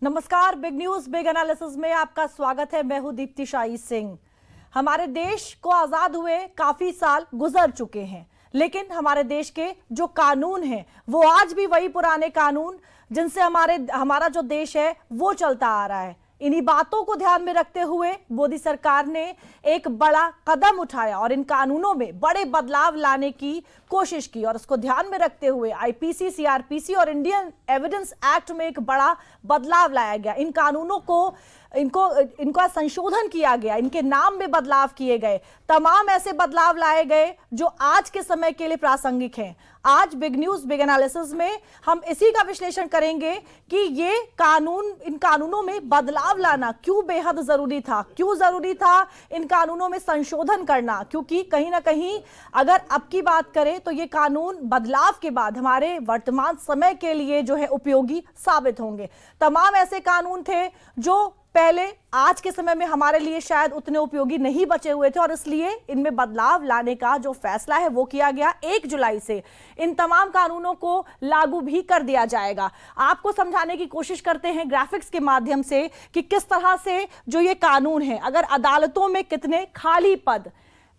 नमस्कार, big news big analysis में आपका स्वागत है। मैं हूं दीप्ति शाही सिंह। हमारे देश को आजाद हुए काफी साल गुजर चुके हैं, लेकिन हमारे देश के जो कानून हैं वो आज भी वही पुराने कानून जिनसे हमारा जो देश है वो चलता आ रहा है। इन्हीं बातों को ध्यान में रखते हुए मोदी सरकार ने एक बड़ा कदम उठाया और इन कानूनों में बड़े बदलाव लाने की कोशिश की। और उसको ध्यान में रखते हुए आईपीसी, सीआरपीसी और इंडियन एविडेंस एक्ट में एक बड़ा बदलाव लाया गया। इन कानूनों को इनका संशोधन किया गया, इनके नाम में बदलाव किए गए। तमाम ऐसे बदलाव लाए गए जो आज के समय के लिए प्रासंगिक हैं। आज बिग न्यूज बिग एनालिसिस में हम इसी का विश्लेषण करेंगे कि ये कानून, इन कानूनों में बदलाव लाना क्यों बेहद जरूरी था, क्यों जरूरी था इन कानूनों में संशोधन करना। क्योंकि कहीं ना कहीं अगर अब की बात करें तो ये कानून बदलाव के बाद हमारे वर्तमान समय के लिए जो है उपयोगी साबित होंगे। तमाम ऐसे कानून थे जो पहले आज के समय में हमारे लिए शायद उतने उपयोगी नहीं बचे हुए थे और इसलिए इनमें बदलाव लाने का जो फैसला है वो किया गया। 1 जुलाई से इन तमाम कानूनों को लागू भी कर दिया जाएगा। आपको समझाने की कोशिश करते हैं ग्राफिक्स के माध्यम से कि किस तरह से जो ये कानून है, अगर अदालतों में कितने खाली पद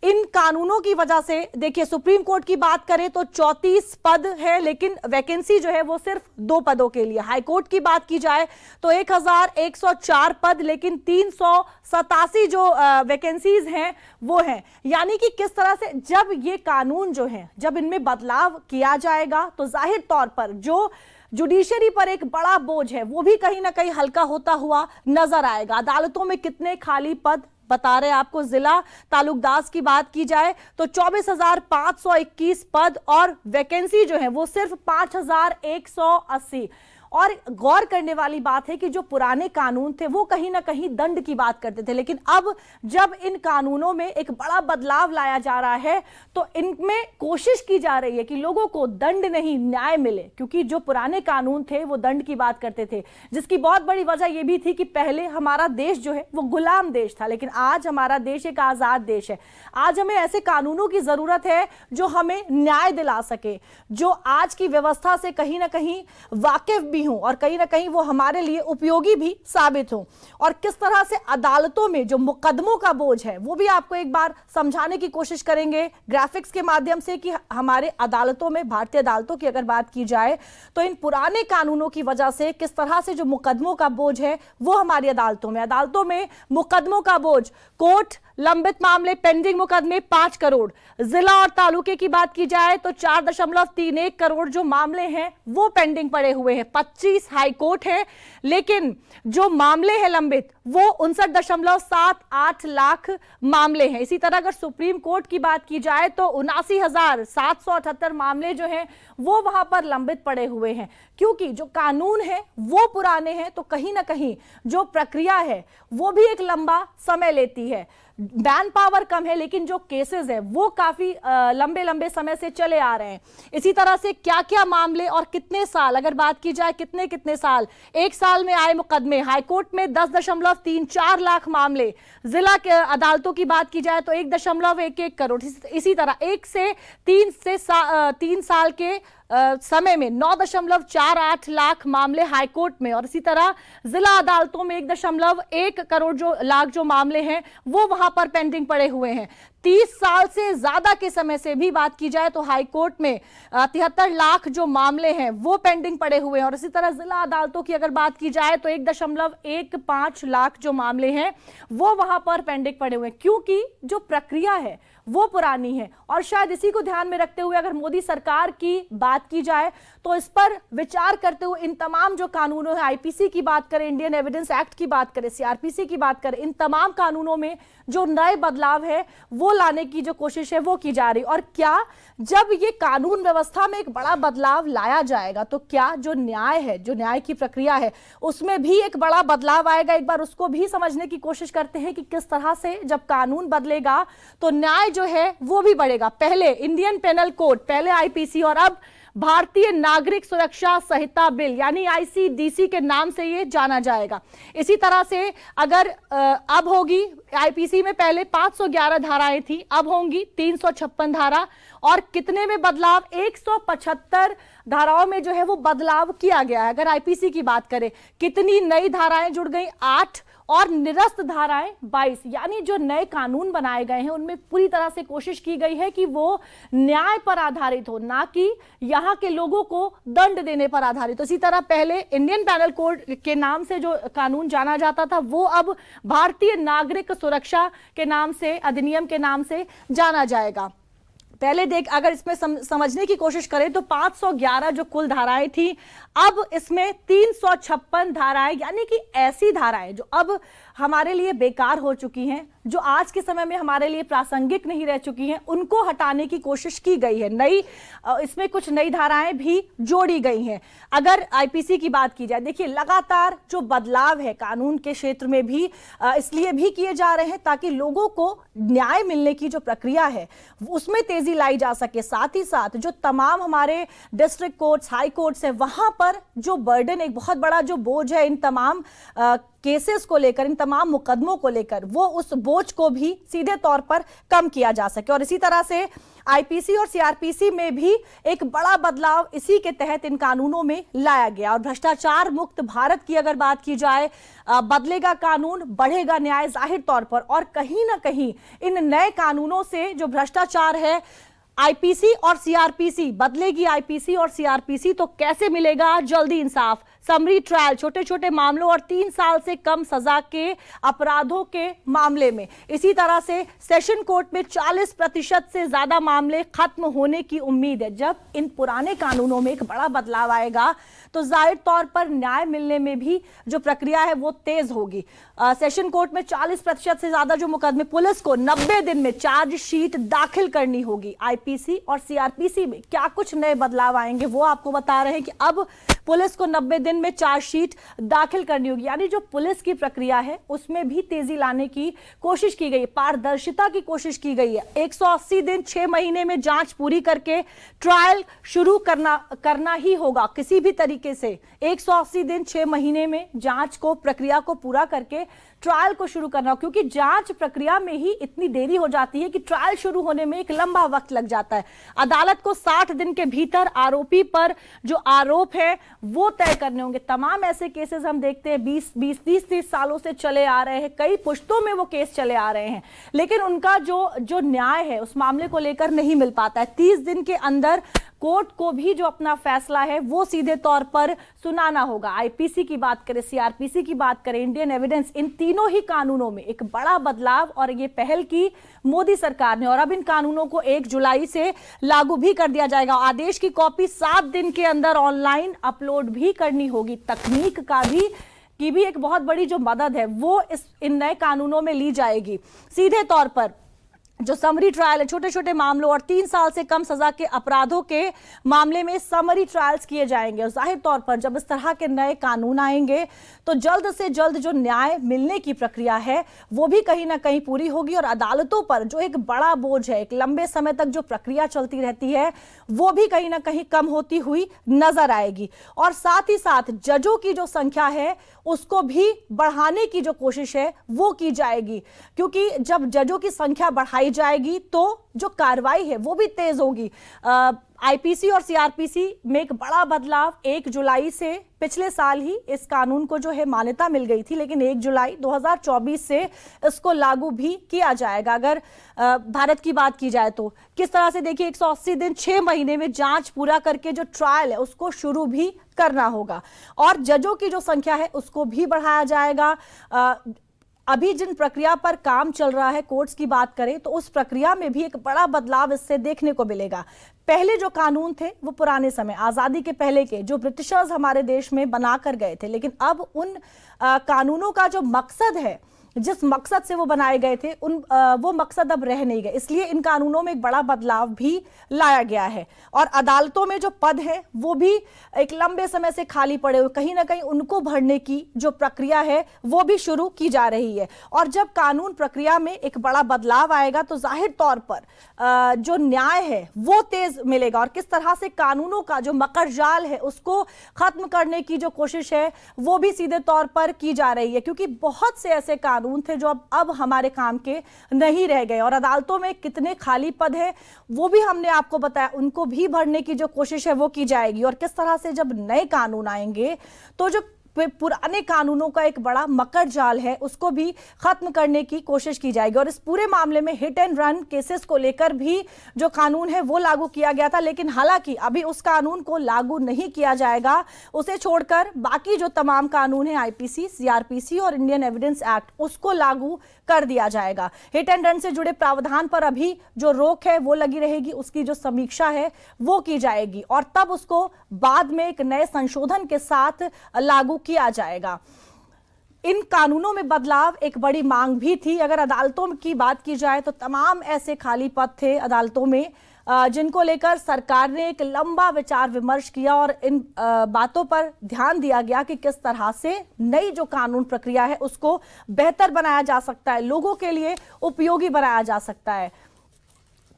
इन कानूनों की वजह से। देखिए, सुप्रीम कोर्ट की बात करें तो 34 पद है, लेकिन वैकेंसी जो है वो सिर्फ 2 पदों के लिए। हाई कोर्ट की बात की जाए तो 1104 पद, लेकिन 387 जो वैकेंसीज हैं वो हैं। यानी कि किस तरह से जब ये कानून जो है, जब इनमें बदलाव किया जाएगा तो जाहिर तौर पर जो जुडिशरी पर एक बड़ा बोझ है वो भी कहीं ना कहीं हल्का होता हुआ नजर आएगा। अदालतों में कितने खाली पद बता रहे आपको। जिला तालुकदार की बात की जाए तो 24,521 पद और वैकेंसी जो है वो सिर्फ 5,180। और गौर करने वाली बात है कि जो पुराने कानून थे वो कहीं ना कहीं दंड की बात करते थे, लेकिन अब जब इन कानूनों में एक बड़ा बदलाव लाया जा रहा है तो इनमें कोशिश की जा रही है कि लोगों को दंड नहीं, न्याय मिले। क्योंकि जो पुराने कानून थे वो दंड की बात करते थे, जिसकी बहुत बड़ी वजह यह भी थी कि पहले हमारा देश जो है वो गुलाम देश था, लेकिन आज हमारा देश एक आजाद देश है। आज हमें ऐसे कानूनों की जरूरत है जो हमें न्याय दिला सके, जो आज की व्यवस्था से कहीं ना कहीं वाकिफ भी हूं और कहीं ना कहीं वो हमारे लिए उपयोगी भी साबित हो। और किस तरह से अदालतों में जो मुकदमों का बोझ है वो भी आपको एक बार समझाने की कोशिश करेंगे ग्राफिक्स के माध्यम से कि हमारे अदालतों में, भारतीय अदालतों की अगर बात की जाए तो इन पुराने कानूनों की वजह से किस तरह से जो मुकदमों का बोझ है वो हमारी अदालतों में मुकदमों का बोझ, कोर्ट लंबित मामले, पेंडिंग मुकदमे 5 करोड़। जिला और तालुके की बात की जाए तो 4.31 करोड़ जो मामले हैं वो पेंडिंग पड़े हुए हैं। 25 हाई कोर्ट है, लेकिन जो मामले हैं लंबित वो 59.78 लाख मामले हैं। इसी तरह अगर सुप्रीम कोर्ट की बात की जाए तो 79,778 मामले जो हैं वो वहां पर लंबित पड़े हुए हैं। क्योंकि जो कानून है वो पुराने हैं तो कहीं ना कहीं जो प्रक्रिया है वो भी एक लंबा समय लेती है। मैन पावर कम है, लेकिन जो केसेस है वो काफी लंबे लंबे समय से चले आ रहे हैं। इसी तरह से क्या क्या मामले और कितने साल, अगर बात की जाए कितने साल, 1 साल में आए मुकदमे, हाईकोर्ट में 10.34 लाख मामले, जिला के अदालतों की बात की जाए तो 1.11 करोड़। इसी तरह 1 से 3 साल के समय में 9.48 लाख मामले हाईकोर्ट में, और इसी तरह जिला अदालतों में 1.1 करोड़ लाख जो मामले हैं वो वहां पर पेंडिंग पड़े हुए हैं। 30 साल से ज्यादा के समय से भी बात की जाए तो हाईकोर्ट में 73 लाख जो मामले हैं वो पेंडिंग पड़े हुए हैं। और इसी तरह जिला अदालतों की अगर बात की जाए तो 1.15 लाख जो मामले हैं वो वहां पर पेंडिंग पड़े हुए हैं। क्योंकि जो प्रक्रिया है वो पुरानी है। और शायद इसी को ध्यान में रखते हुए अगर मोदी सरकार की बात की जाए तो इस पर विचार करते हुए इन तमाम जो कानूनों है, आईपीसी की बात करें, इंडियन एविडेंस एक्ट की बात करें, सीआरपीसी की बात करें, इन तमाम कानूनों में जो नए बदलाव है वो लाने की जो कोशिश है वो की जा रही। और क्या जब ये कानून व्यवस्था में एक बड़ा बदलाव लाया जाएगा तो क्या जो न्याय है, जो न्याय की प्रक्रिया है उसमें भी एक बड़ा बदलाव आएगा। एक बार उसको भी समझने की कोशिश करते हैं कि किस तरह से जब कानून बदलेगा तो न्याय जो है वो भी बढ़ेगा। पहले इंडियन पेनल कोड, पहले आईपीसी और अब भारतीय नागरिक सुरक्षा संहिता बिल यानी आईसीडीसी के नाम से ये जाना जाएगा। इसी तरह से अगर अब होगी, आईपीसी में पहले 511 धाराएं थी, अब होंगी 356 धारा। और कितने में बदलाव, 175 धाराओं में जो है वो बदलाव किया गया है। अगर आईपीसी की बात करें, कितनी नई धाराएं जुड़ गई, 8, और निरस्त धाराएं 22। यानी जो नए कानून बनाए गए हैं उनमें पूरी तरह से कोशिश की गई है कि वो न्याय पर आधारित हो, ना कि यहां के लोगों को दंड देने पर आधारित हो। इसी तरह पहले इंडियन पैनल कोड के नाम से जो कानून जाना जाता था, वो अब भारतीय नागरिक सुरक्षा के नाम से, अधिनियम के नाम से जाना जाएगा। पहले अगर इसमें समझने की कोशिश करें तो 511 जो कुल धाराएं थी, अब इसमें 356 धाराएं, यानी कि ऐसी धाराएं जो अब हमारे लिए बेकार हो चुकी हैं, जो आज के समय में हमारे लिए प्रासंगिक नहीं रह चुकी हैं, उनको हटाने की कोशिश की गई है। इसमें कुछ नई धाराएं भी जोड़ी गई हैं। अगर आईपीसी की बात की जाए, देखिए लगातार जो बदलाव है कानून के क्षेत्र में भी इसलिए भी किए जा रहे हैं ताकि लोगों को न्याय मिलने की जो प्रक्रिया है उसमें तेजी लाई जा सके। साथ ही साथ जो तमाम हमारे डिस्ट्रिक्ट कोर्ट्स, हाई कोर्ट्स है, वहां पर जो बर्डन, एक बहुत बड़ा जो बोझ है इन तमाम केसेस को लेकर, इन तमाम मुकदमों को लेकर, वो उस बोझ को भी सीधे तौर पर कम किया जा सके। और इसी तरह से आईपीसी और सीआरपीसी में भी एक बड़ा बदलाव इसी के तहत इन कानूनों में लाया गया। और भ्रष्टाचार मुक्त भारत की अगर बात की जाए, बदलेगा कानून, बढ़ेगा न्याय जाहिर तौर पर। और कहीं ना कहीं इन नए कानूनों से जो भ्रष्टाचार है, आईपीसी और सीआरपीसी, बदलेगी आईपीसी और सीआरपीसी तो कैसे मिलेगा जल्दी इंसाफ, समरी ट्रायल, छोटे छोटे मामलों और 3 साल से कम सजा के अपराधों के मामले में। इसी तरह से सेशन कोर्ट में 40% से ज्यादा मामले खत्म होने की उम्मीद है। जब इन पुराने कानूनों में एक बड़ा बदलाव आएगा तो जाहिर तौर पर न्याय मिलने में भी जो प्रक्रिया है वो तेज होगी। सेशन कोर्ट में 40% से ज्यादा जो मुकदमे, पुलिस को 90 दिन में चार्जशीट दाखिल करनी होगी। आईपीसी और सीआरपीसी में क्या कुछ नए बदलाव आएंगे वो आपको बता रहे हैं कि अब पुलिस को 90 दिन में चार्जशीट दाखिल करनी होगी। यानी जो पुलिस की प्रक्रिया है उसमें भी तेजी लाने की कोशिश की गई है, पारदर्शिता की कोशिश की गई है। 180 दिन 6 महीने में जांच पूरी करके ट्रायल शुरू करना ही होगा किसी भी तरीके से। 180 दिन 6 महीने में जांच को, प्रक्रिया को पूरा करके ट्रायल को शुरू करना, क्योंकि जांच प्रक्रिया में ही इतनी देरी हो जाती है कि ट्रायल शुरू होने में एक लंबा वक्त लग जाता है। अदालत को 60 दिन के भीतर आरोपी पर जो आरोप है वो तय करने होंगे। तमाम ऐसे केसेस हम देखते हैं 20, 30 सालों से चले आ रहे हैं, कई पुश्तों में वो केस चले आ रहे हैं, लेकिन उनका जो न्याय है उस मामले को लेकर नहीं मिल पाता है। 30 दिन के अंदर कोर्ट को भी जो अपना फैसला है वो सीधे तौर पर सुनाना होगा। आईपीसी की बात करें, सीआरपीसी की बात करें, इंडियन एविडेंस, इन तीनों ही कानूनों में एक बड़ा बदलाव और ये पहल की मोदी सरकार ने। और अब इन कानूनों को 1 जुलाई से लागू भी कर दिया जाएगा। आदेश की कॉपी 7 दिन के अंदर ऑनलाइन अपलोड भी करनी होगी। तकनीक की भी एक बहुत बड़ी जो मदद है वो इन नए कानूनों में ली जाएगी। सीधे तौर पर जो समरी ट्रायल है, छोटे छोटे मामलों और 3 साल से कम सजा के अपराधों के मामले में समरी ट्रायल्स किए जाएंगे। और जाहिर तौर पर जब इस तरह के नए कानून आएंगे तो जल्द से जल्द जो न्याय मिलने की प्रक्रिया है वो भी कहीं ना कहीं पूरी होगी। और अदालतों पर जो एक बड़ा बोझ है, एक लंबे समय तक जो प्रक्रिया चलती रहती है, वो भी कहीं ना कहीं कम होती हुई नजर आएगी। और साथ ही साथ जजों की जो संख्या है उसको भी बढ़ाने की जो कोशिश है वो की जाएगी, क्योंकि जब जजों की संख्या बढ़ाई जाएगी तो जो कार्रवाई है वो भी तेज होगी। आईपीसी और सीआरपीसी में एक बड़ा बदलाव 1 जुलाई से, पिछले साल ही इस कानून को जो है मान्यता मिल गई थी, लेकिन 1 जुलाई 2024 से इसको लागू भी किया जाएगा। अगर भारत की बात की जाए तो किस तरह से, देखिए 180 दिन 6 महीने में जांच पूरा करके जो ट्रायल है उसको शुरू भी करना होगा। और जजों की जो संख्या है उसको भी बढ़ाया जाएगा। अभी जिन प्रक्रिया पर काम चल रहा है, कोर्ट्स की बात करें तो उस प्रक्रिया में भी एक बड़ा बदलाव इससे देखने को मिलेगा। पहले जो कानून थे वो पुराने समय, आजादी के पहले के, जो ब्रिटिशर्स हमारे देश में बनाकर गए थे, लेकिन अब उन कानूनों का जो मकसद है, जिस मकसद से वो बनाए गए थे, वो मकसद अब रह नहीं गए। इसलिए इन कानूनों में एक बड़ा बदलाव भी लाया गया है। और अदालतों में जो पद है वो भी एक लंबे समय से खाली पड़े हुए, कहीं ना कहीं उनको भरने की जो प्रक्रिया है वो भी शुरू की जा रही है। और जब कानून प्रक्रिया में एक बड़ा बदलाव आएगा तो जाहिर तौर पर जो न्याय है वो तेज मिलेगा। और किस तरह से कानूनों का जो मकर जाल है उसको खत्म करने की जो कोशिश है वो भी सीधे तौर पर की जा रही है, क्योंकि बहुत से ऐसे कानून कानून थे जो अब हमारे काम के नहीं रह गए। और अदालतों में कितने खाली पद है वो भी हमने आपको बताया, उनको भी भरने की जो कोशिश है वो की जाएगी। और किस तरह से जब नए कानून आएंगे तो जो पुराने कानूनों का एक बड़ा मकर जाल है उसको भी खत्म करने की कोशिश की जाएगी। और इस पूरे मामले में हिट एंड रन केसेस को लेकर भी जो कानून है वो लागू किया गया था, लेकिन हालांकि अभी उस कानून को लागू नहीं किया जाएगा। उसे छोड़कर बाकी जो तमाम कानून है आईपीसी, सीआरपीसी और इंडियन एविडेंस एक्ट, उसको लागू कर दिया जाएगा। हिट एंड रन से जुड़े प्रावधान पर अभी जो रोक है वो लगी रहेगी, उसकी जो समीक्षा है वो की जाएगी और तब उसको बाद में एक नए संशोधन के साथ लागू किया जाएगा। इन कानूनों में बदलाव एक बड़ी मांग भी थी। अगर अदालतों की बात की जाए तो तमाम ऐसे खाली पद थे अदालतों में जिनको लेकर सरकार ने एक लंबा विचार विमर्श किया और इन बातों पर ध्यान दिया गया कि किस तरह से नई जो कानून प्रक्रिया है उसको बेहतर बनाया जा सकता है, लोगों के लिए उपयोगी बनाया जा सकता है।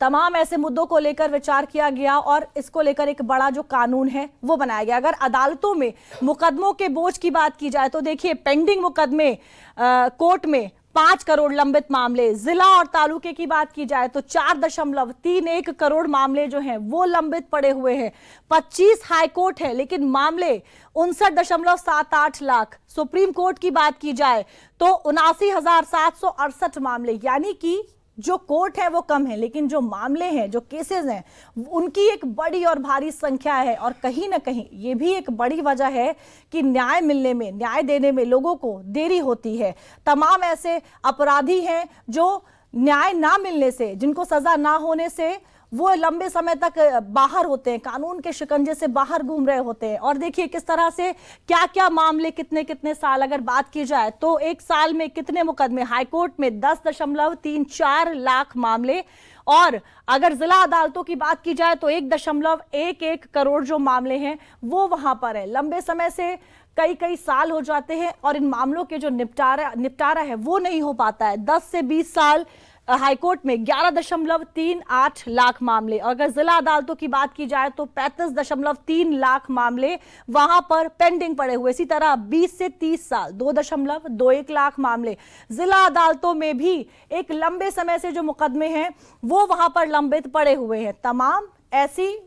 तमाम ऐसे मुद्दों को लेकर विचार किया गया और इसको लेकर एक बड़ा जो कानून है वो बनाया गया। अगर अदालतों में मुकदमों के बोझ की बात की जाए तो देखिए, पेंडिंग मुकदमे कोर्ट में 5 करोड़ लंबित मामले, जिला और तालुके की बात की जाए तो 4.31 करोड़ मामले जो हैं वो लंबित पड़े हुए हैं। 25 हाईकोर्ट है लेकिन मामले 59.78 लाख। सुप्रीम कोर्ट की बात की जाए तो 79,768 मामले, यानी कि जो कोर्ट है वो कम है लेकिन जो मामले हैं, जो केसेस हैं, उनकी एक बड़ी और भारी संख्या है। और कहीं ना कहीं ये भी एक बड़ी वजह है कि न्याय मिलने में, न्याय देने में लोगों को देरी होती है। तमाम ऐसे अपराधी हैं जो न्याय ना मिलने से, जिनको सजा ना होने से वो लंबे समय तक बाहर होते हैं, कानून के शिकंजे से बाहर घूम रहे होते हैं। और देखिए किस तरह से क्या क्या मामले, कितने कितने साल, अगर बात की जाए तो एक साल में कितने मुकदमे, हाईकोर्ट में 10.34 लाख मामले, और अगर जिला अदालतों की बात की जाए तो 1.11 करोड़ जो मामले हैं वो वहां पर है। लंबे समय से कई कई साल हो जाते हैं और इन मामलों के जो निपटारा है वो नहीं हो पाता है। 10 से 20 साल हाईकोर्ट में 11.38 लाख मामले, अगर जिला अदालतों की बात की जाए तो 35.3 लाख मामले वहां पर पेंडिंग पड़े हुए। इसी तरह 20 से 30 साल 2.21 लाख मामले। जिला अदालतों में भी एक लंबे समय से जो मुकदमे हैं वो वहां पर लंबित पड़े हुए हैं। तमाम ऐसी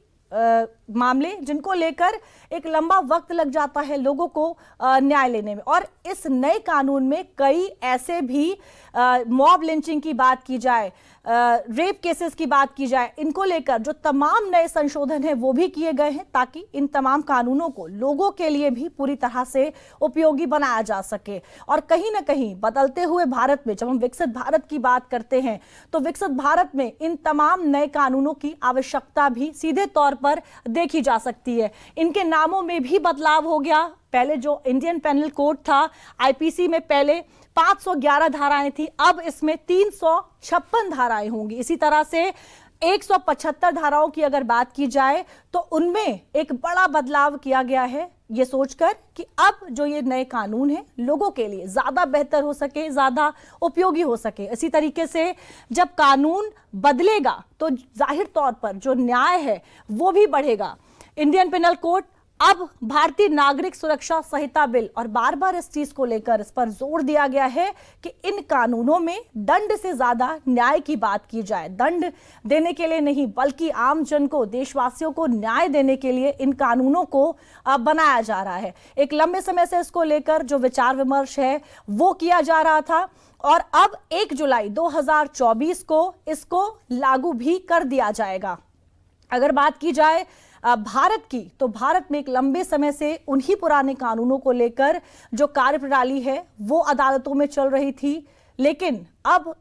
मामले जिनको लेकर एक लंबा वक्त लग जाता है लोगों को न्याय लेने में। और इस नए कानून में कई ऐसे भी मॉब लिंचिंग की बात की जाए, रेप केसेस की बात की जाए, इनको लेकर जो तमाम नए संशोधन हैं वो भी किए गए हैं ताकि इन तमाम कानूनों को लोगों के लिए भी पूरी तरह से उपयोगी बनाया जा सके। और कहीं ना कहीं बदलते हुए भारत में जब हम विकसित भारत की बात करते हैं तो विकसित भारत में इन तमाम नए कानूनों की आवश्यकता भी सीधे तौर पर देखी जा सकती है। इनके नामों में भी बदलाव हो गया। पहले जो इंडियन पेनल कोड था, आईपीसी में पहले 511 धाराएं थी, अब इसमें 356 धाराएं होंगी। इसी तरह से 175 धाराओं की अगर बात की जाए तो उनमें एक बड़ा बदलाव किया गया है, ये सोचकर कि अब जो ये नए कानून है लोगों के लिए ज्यादा बेहतर हो सके, ज्यादा उपयोगी हो सके। इसी तरीके से जब कानून बदलेगा तो जाहिर तौर पर जो न्याय है वो भी बढ़ेगा। इंडियन पेनल कोड, अब भारतीय नागरिक सुरक्षा संहिता बिल, और बार बार इस चीज को लेकर इस पर जोर दिया गया है कि इन कानूनों में दंड से ज्यादा न्याय की बात की जाए। दंड देने के लिए नहीं बल्कि आम जन को, देशवासियों को न्याय देने के लिए इन कानूनों को बनाया जा रहा है। एक लंबे समय से इसको लेकर जो विचार विमर्श है वो किया जा रहा था और अब 1 जुलाई 2024 को इसको लागू भी कर दिया जाएगा। अगर बात की जाए भारत की तो भारत में एक लंबे समय से उन्हीं पुराने कानूनों को लेकर जो कार्यप्रणाली है वो अदालतों में चल रही थी, लेकिन अब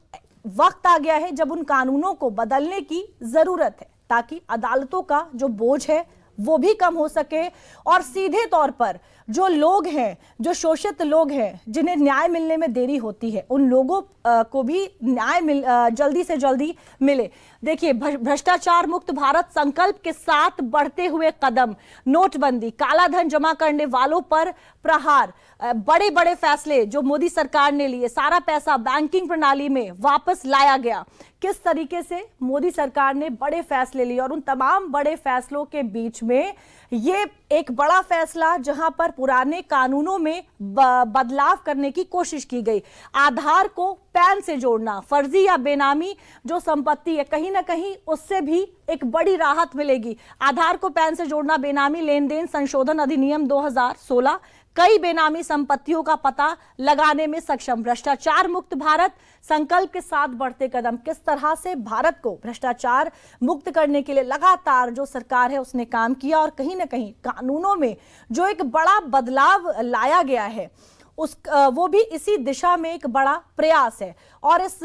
वक्त आ गया है जब उन कानूनों को बदलने की जरूरत है ताकि अदालतों का जो बोझ है वो भी कम हो सके और सीधे तौर पर जो लोग हैं, जो शोषित लोग हैं, जिन्हें न्याय मिलने में देरी होती है, उन लोगों को भी न्याय जल्दी से जल्दी मिले। देखिए, भ्रष्टाचार मुक्त भारत संकल्प के साथ बढ़ते हुए कदम, नोटबंदी, काला धन जमा करने वालों पर प्रहार, बड़े बड़े फैसले जो मोदी सरकार ने लिए, सारा पैसा बैंकिंग प्रणाली में वापस लाया गया। किस तरीके से मोदी सरकार ने बड़े फैसले लिए और उन तमाम बड़े फैसलों के बीच में ये एक बड़ा फैसला जहां पर पुराने कानूनों में बदलाव करने की कोशिश की गई। आधार को पैन से जोड़ना, फर्जी या बेनामी जो संपत्ति है कहीं ना कहीं उससे भी एक बड़ी राहत मिलेगी। आधार को पैन से जोड़ना, बेनामी लेन देन संशोधन अधिनियम 2016 कई बेनामी संपत्तियों का पता लगाने में सक्षम। भ्रष्टाचार मुक्त भारत संकल्प के साथ बढ़ते कदम। किस तरह से भारत को भ्रष्टाचार मुक्त करने के लिए लगातार जो सरकार है उसने काम किया और कहीं ना कहीं कानूनों में जो एक बड़ा बदलाव लाया गया है वो भी इसी दिशा में एक बड़ा प्रयास है। और इस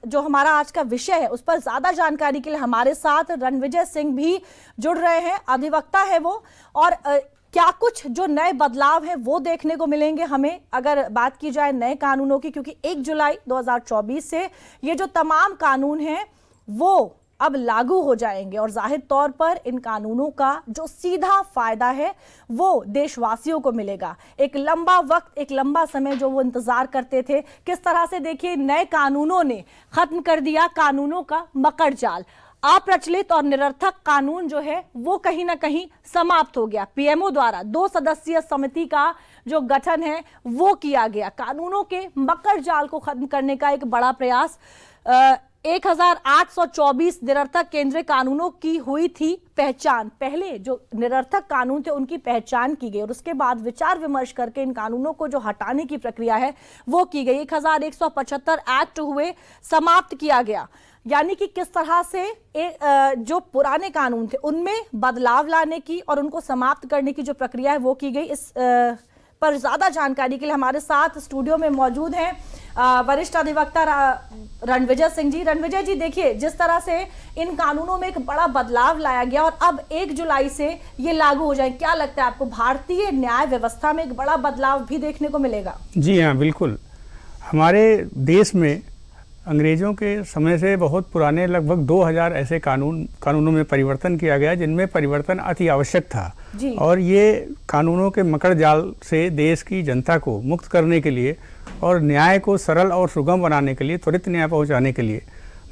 जो हमारा आज का विषय है उस पर ज्यादा जानकारी के लिए हमारे साथ रणविजय सिंह भी जुड़ रहे हैं, अधिवक्ता है वो। और क्या कुछ जो नए बदलाव हैं वो देखने को मिलेंगे हमें अगर बात की जाए नए कानूनों की, क्योंकि 1 जुलाई 2024 से ये जो तमाम कानून हैं वो अब लागू हो जाएंगे और जाहिर तौर पर इन कानूनों का जो सीधा फायदा है वो देशवासियों को मिलेगा। एक लंबा वक्त, एक लंबा समय जो वो इंतजार करते थे, किस तरह से देखिए नए कानूनों ने खत्म कर दिया कानूनों का मकड़ जाल। अप्रचलित और निरर्थक कानून जो है वो कहीं ना कहीं समाप्त हो गया। पीएमओ द्वारा 2 सदस्यीय समिति का जो गठन है वो किया गया। कानूनों के मकड़ जाल को खत्म करने का एक बड़ा प्रयास। 1824 निरर्थक केंद्रीय कानूनों की हुई थी पहचान। पहले जो निरर्थक कानून थे उनकी पहचान की गई और उसके बाद विचार विमर्श करके इन कानूनों को जो हटाने की प्रक्रिया है वो की गई। 1175 एक्ट हुए, समाप्त किया गया। यानी कि किस तरह से जो पुराने कानून थे उनमें बदलाव लाने की और उनको समाप्त करने की जो प्रक्रिया है वो की गई। इस पर ज्यादा जानकारी के लिए हमारे साथ स्टूडियो में मौजूद हैं वरिष्ठ अधिवक्ता रणविजय सिंह जी। रणविजय जी, देखिए जिस तरह से इन कानूनों में एक बड़ा बदलाव लाया गया और अब 1 जुलाई से ये लागू हो जाए, क्या लगता है आपको भारतीय न्याय व्यवस्था में एक बड़ा बदलाव भी देखने को मिलेगा? जी हाँ, बिल्कुल। हमारे देश में अंग्रेजों के समय से बहुत पुराने लगभग 2000 ऐसे कानूनों में परिवर्तन किया गया जिनमें परिवर्तन अति आवश्यक था। और ये कानूनों के मकड़ जाल से देश की जनता को मुक्त करने के लिए और न्याय को सरल और सुगम बनाने के लिए, त्वरित न्याय पहुंचाने के लिए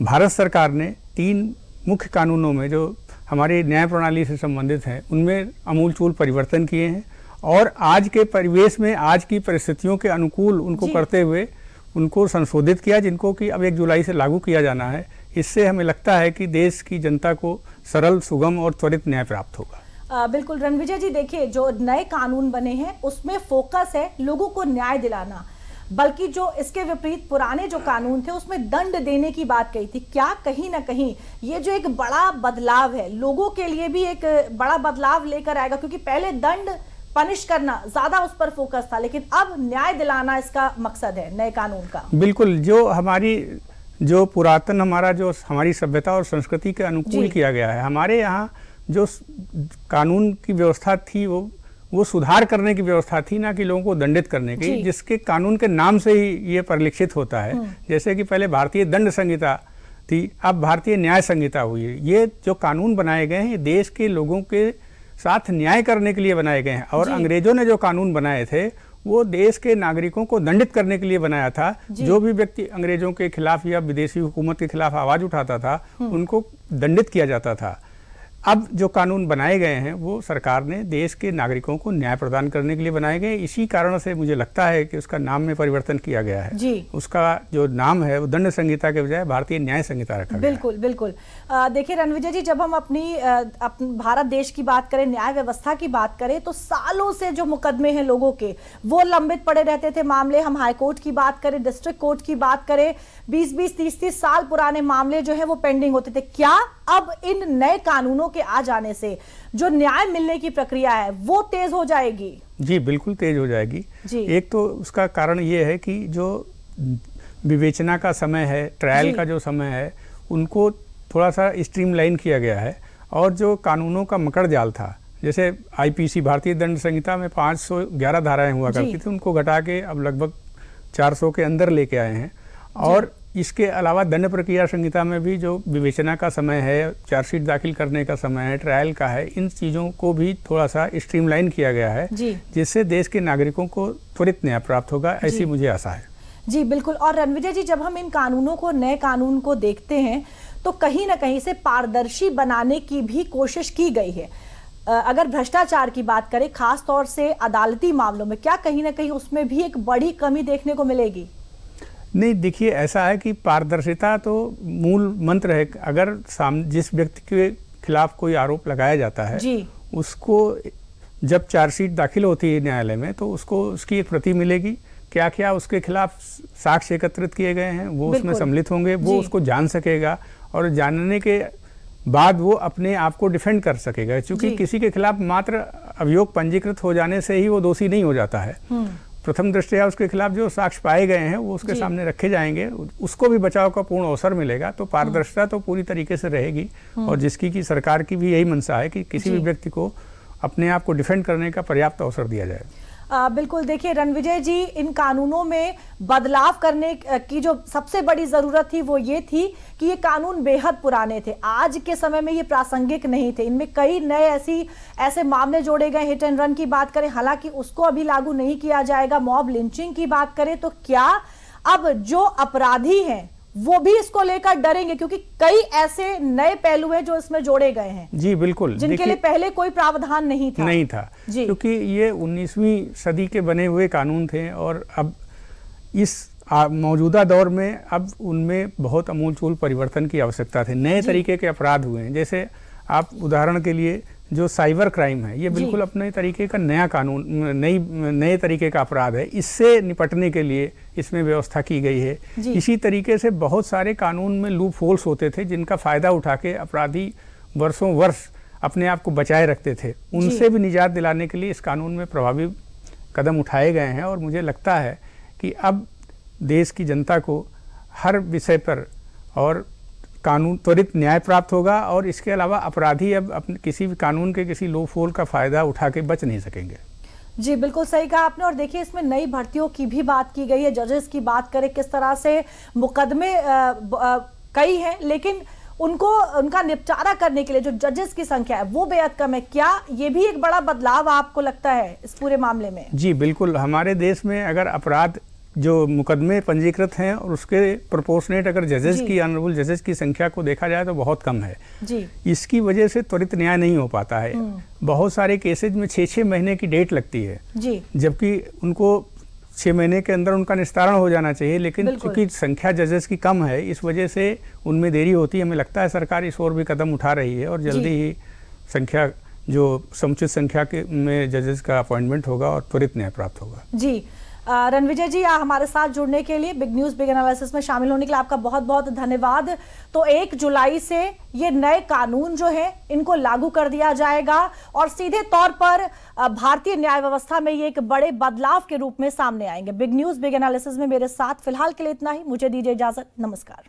भारत सरकार ने 3 मुख्य कानूनों में जो हमारी न्याय प्रणाली से संबंधित हैं उनमें आमूलचूल परिवर्तन किए हैं और आज के परिवेश में, आज की परिस्थितियों के अनुकूल उनको करते हुए उनको संशोधित किया, जिनको कि अब 1 जुलाई से लागू किया जाना है। इससे हमें लगता है कि देश की जनता को सरल, सुगम और त्वरित न्याय प्राप्त होगा। बिल्कुल रणविजय जी, देखिए जो नए कानून बने हैं उसमें फोकस है लोगों को न्याय दिलाना, बल्कि जो इसके विपरीत पुराने जो कानून थे उसमें दंड देने की बात कही थी। क्या कहीं ना कहीं ये जो एक बड़ा बदलाव है लोगों के लिए भी एक बड़ा बदलाव लेकर आएगा? क्योंकि पहले दंड पनिश करना ज्यादा उस पर फोकस था, लेकिन अब न्याय दिलाना इसका मकसद है नए कानून का। बिल्कुल। जो पुरातन हमारी सभ्यता और संस्कृति के अनुकूल किया गया है। हमारे यहाँ जो कानून की व्यवस्था थी वो सुधार करने की व्यवस्था थी, ना कि लोगों को दंडित करने की, जिसके कानून के नाम से ही ये परिलक्षित होता है। जैसे कि पहले भारतीय दंड संहिता थी, अब भारतीय न्याय संहिता हुई है। ये जो कानून बनाए गए हैं ये देश के लोगों के साथ न्याय करने के लिए बनाए गए हैं। और अंग्रेजों ने जो कानून बनाए थे वो देश के नागरिकों को दंडित करने के लिए बनाया था। जो भी व्यक्ति अंग्रेजों के खिलाफ या विदेशी हुकूमत के खिलाफ आवाज उठाता था उनको दंडित किया जाता था। अब जो कानून बनाए गए हैं वो सरकार ने देश के नागरिकों को न्याय प्रदान करने के लिए बनाए गए। इसी कारण से मुझे लगता है कि उसका नाम में परिवर्तन किया गया है। उसका जो नाम है वो दंड संहिता के बजाय भारतीय न्याय संहिता रखा गया। बिल्कुल बिल्कुल। देखिए रणविजय जी, जब हम अपनी भारत देश की बात करें, न्याय व्यवस्था की बात करें, तो सालों से जो मुकदमे हैं लोगों के वो लंबित पड़े रहते थे मामले। हम हाईकोर्ट की बात करें, डिस्ट्रिक्ट कोर्ट की बात करें, 20-20, 30-30 साल पुराने मामले जो है वो पेंडिंग होते थे। क्या अब इन नए कानूनों के आ जाने से जो न्याय मिलने की प्रक्रिया है वो तेज हो जाएगी? जी बिल्कुल तेज हो जाएगी। एक तो उसका कारण ये है कि जो विवेचना का समय है, ट्रायल का जो समय है, उनको थोड़ा सा स्ट्रीमलाइन किया गया है। और जो कानूनों का मकड़ जाल था, जैसे आईपीसी भारतीय दंड संहिता में 511 धाराएं हुआ करती थी, उनको घटा के अब लगभग 400 के अंदर लेके आए हैं। और इसके अलावा दंड प्रक्रिया संहिता में भी जो विवेचना का समय है, चार्जशीट दाखिल करने का समय है, ट्रायल का है, इन चीज़ों को भी थोड़ा सा स्ट्रीमलाइन किया गया है, जिससे देश के नागरिकों को त्वरित न्याय प्राप्त होगा, ऐसी मुझे आशा है। जी बिल्कुल। और रणविजय जी, जब हम इन कानूनों को, नए कानून को देखते हैं तो कहीं ना कहीं से पारदर्शी बनाने की भी कोशिश की गई है। अगर भ्रष्टाचार की बात करें, खास तौर से अदालती मामलों में, क्या कहीं ना कहीं उसमें भी एक बड़ी कमी देखने को मिलेगी? नहीं, देखिए, ऐसा है कि पारदर्शिता तो मूल मंत्र है। अगर जिस व्यक्ति के खिलाफ कोई आरोप लगाया जाता है जी, उसको जब चार्जशीट दाखिल होती है न्यायालय में, तो उसको उसकी एक प्रति मिलेगी। क्या क्या उसके खिलाफ साक्ष्य एकत्रित किए गए हैं वो उसमें सम्मिलित होंगे, वो उसको जान सकेगा और जानने के बाद वो अपने आप को डिफेंड कर सकेगा। क्योंकि किसी के खिलाफ मात्र अभियोग पंजीकृत हो जाने से ही वो दोषी नहीं हो जाता है। प्रथम दृष्टया उसके खिलाफ जो साक्ष्य पाए गए हैं वो उसके सामने रखे जाएंगे, उसको भी बचाव का पूर्ण अवसर मिलेगा। तो पारदर्शिता तो पूरी तरीके से रहेगी और जिसकी की सरकार की भी यही मंशा है कि किसी भी व्यक्ति को अपने आप को डिफेंड करने का पर्याप्त अवसर दिया जाए। बिल्कुल। देखिए रणविजय जी, इन कानूनों में बदलाव करने की जो सबसे बड़ी जरूरत थी वो ये थी कि ये कानून बेहद पुराने थे, आज के समय में ये प्रासंगिक नहीं थे। इनमें कई नए ऐसे मामले जोड़े गए। हिट एंड रन की बात करें, हालांकि उसको अभी लागू नहीं किया जाएगा। मॉब लिंचिंग की बात करें तो क्या अब जो अपराधी हैं वो भी इसको लेकर डरेंगे, क्योंकि कई ऐसे नए पहलू हैं जो इसमें जोड़े गए हैं? जी बिल्कुल, जिनके लिए पहले कोई प्रावधान नहीं था क्योंकि ये 19वीं सदी के बने हुए कानून थे और अब इस मौजूदा दौर में अब उनमें बहुत अमूलचूल परिवर्तन की आवश्यकता थी। नए तरीके के अपराध हुए हैं। जैसे आप उदाहरण के लिए जो साइबर क्राइम है, ये बिल्कुल अपने तरीके का नया कानून, नए तरीके का अपराध है। इससे निपटने के लिए इसमें व्यवस्था की गई है। इसी तरीके से बहुत सारे कानून में लूप होल्स होते थे जिनका फायदा उठा के अपराधी वर्षों वर्ष अपने आप को बचाए रखते थे। उनसे भी निजात दिलाने के लिए इस कानून में प्रभावी कदम उठाए गए हैं और मुझे लगता है कि अब देश की जनता को हर विषय पर और कानून त्वरित न्याय प्राप्त होगा और इसके अलावा अपराधी अब अपने किसी भी कानून के किसी लूप होल का फायदा उठा के बच नहीं सकेंगे। जी बिल्कुल सही कहा आपने। और देखिए, इसमें नई भर्तियों की भी बात की गई है। जजेस की बात करें, किस तरह से मुकदमे कई हैं, लेकिन उनका निपटारा करने के लिए जो जजेस की संख्या है वो बेहद कम है। क्या ये भी एक बड़ा बदलाव आपको लगता है इस पूरे मामले में? जी बिल्कुल। हमारे देश में अगर अपराध जो मुकदमे पंजीकृत हैं और उसके प्रोपोर्शनेट अगर जजेस की, ऑनरेबल जजेस की संख्या को देखा जाए तो बहुत कम है जी। इसकी वजह से त्वरित न्याय नहीं हो पाता है। बहुत सारे केसेज में 6-6 महीने की डेट लगती है जी, जबकि उनको 6 महीने के अंदर उनका निस्तारण हो जाना चाहिए। लेकिन चूंकि संख्या जजेस की कम है, इस वजह से उनमें देरी होती है। हमें लगता है सरकार इस ओर भी कदम उठा रही है और जल्दी ही संख्या जो समुचित संख्या के में जजेस का अपॉइंटमेंट होगा और त्वरित न्याय प्राप्त होगा। जी रणविजय जी, हमारे साथ जुड़ने के लिए, बिग न्यूज बिग एनालिसिस में शामिल होने के लिए आपका बहुत बहुत धन्यवाद। तो 1 जुलाई से ये नए कानून जो है इनको लागू कर दिया जाएगा और सीधे तौर पर भारतीय न्याय व्यवस्था में ये एक बड़े बदलाव के रूप में सामने आएंगे। बिग न्यूज बिग एनालिसिस में मेरे साथ फिलहाल के लिए इतना ही। मुझे दीजिए इजाजत। नमस्कार।